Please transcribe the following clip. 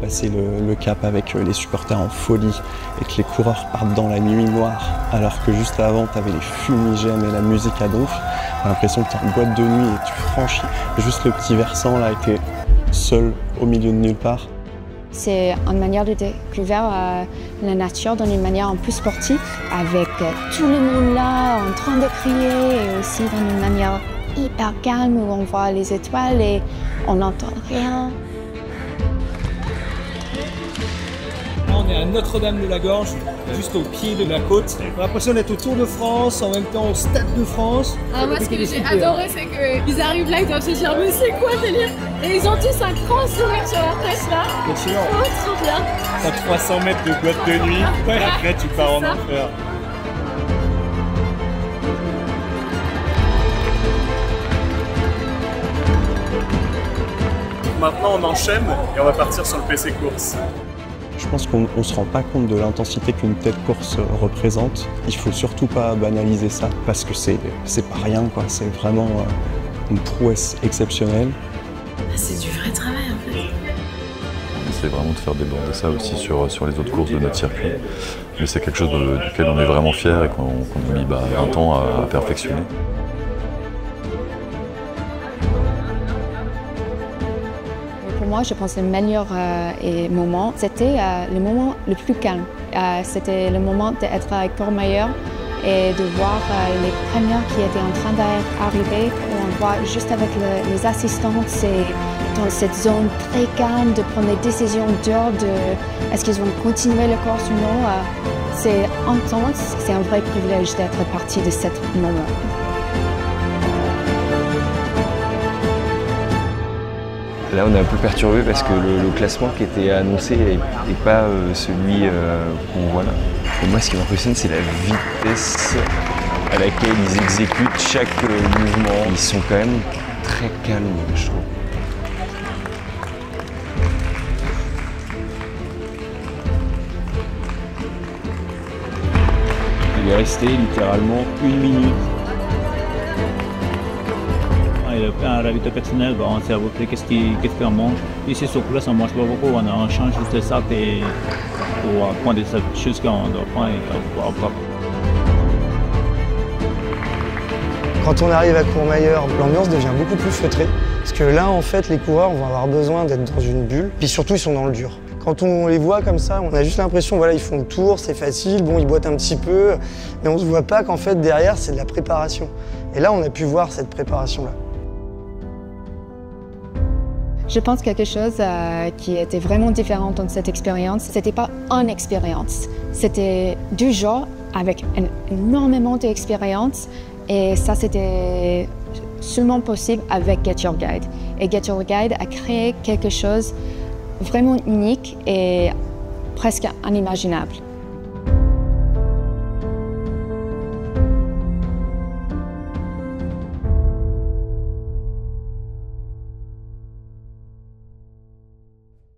passer le cap avec les supporters en folie et que les coureurs partent dans la nuit noire alors que juste avant tu avais les fumigènes et la musique à donf, t'as l'impression que tu es en boîte de nuit et tu franchis juste le petit versant là et t'es seul au milieu de nulle part. C'est une manière de découvrir la nature d'une manière un peu sportive, avec tout le monde là en train de crier et aussi d'une manière hyper calme où on voit les étoiles et on n'entend rien. On est à Notre-Dame-de-la-Gorge, juste au pied de la côte. On a l'impression d'être au Tour de France, en même temps au Stade de France. Ah, moi, ce que j'ai adoré, c'est qu'ils arrivent là, ils doivent se dire, mais c'est quoi ce délire? Et ils ont tous un grand sourire sur leur tête là. Excellent. Oh, trop bien. T'as 300 mètres de boîte de nuit, et après tu pars en enfer. Maintenant, on enchaîne et on va partir sur le PC course. Je pense qu'on ne se rend pas compte de l'intensité qu'une telle course représente. Il faut surtout pas banaliser ça parce que c'est pas rien, quoi. C'est vraiment une prouesse exceptionnelle. C'est du vrai travail en fait. On essaie vraiment de faire déborder ça aussi sur les autres courses de notre circuit. Mais c'est quelque chose duquel on est vraiment fiers et qu'on a mis 20 ans à perfectionner. Pour moi, je pense que le meilleur moment, c'était le moment le plus calme. C'était le moment d'être avec Courmayeur et de voir les premières qui étaient en train d'arriver. On voit juste avec les assistantes, c'est dans cette zone très calme de prendre des décisions dures de est-ce qu'ils vont continuer le course ou non. C'est intense, c'est un vrai privilège d'être partie de ce moment. Là, on est un peu perturbé parce que le classement qui était annoncé n'est pas celui qu'on voit là. Et moi, ce qui m'impressionne, c'est la vitesse à laquelle ils exécutent chaque mouvement. Ils sont quand même très calmes, je trouve. Il est resté littéralement 1 minute. Un ravito personnel, on sait à peu près qu'est-ce qu'on mange. Ici sur place, on ne mange pas beaucoup, on change juste ça pour prendre des choses qu'on doit prendre et qu'on ne doit pas. Quand on arrive à Courmayeur, l'ambiance devient beaucoup plus feutrée. Parce que là, en fait, les coureurs vont avoir besoin d'être dans une bulle. Puis surtout, ils sont dans le dur. Quand on les voit comme ça, on a juste l'impression, voilà, ils font le tour, c'est facile, bon, ils boitent un petit peu. Mais on ne se voit pas qu'en fait, derrière, c'est de la préparation. Et là, on a pu voir cette préparation-là. Je pense quelque chose qui était vraiment différent dans cette expérience, c'était pas une expérience, c'était du genre avec énormément d'expérience et ça c'était seulement possible avec Get Your Guide. Et Get Your Guide a créé quelque chose vraiment unique et presque inimaginable.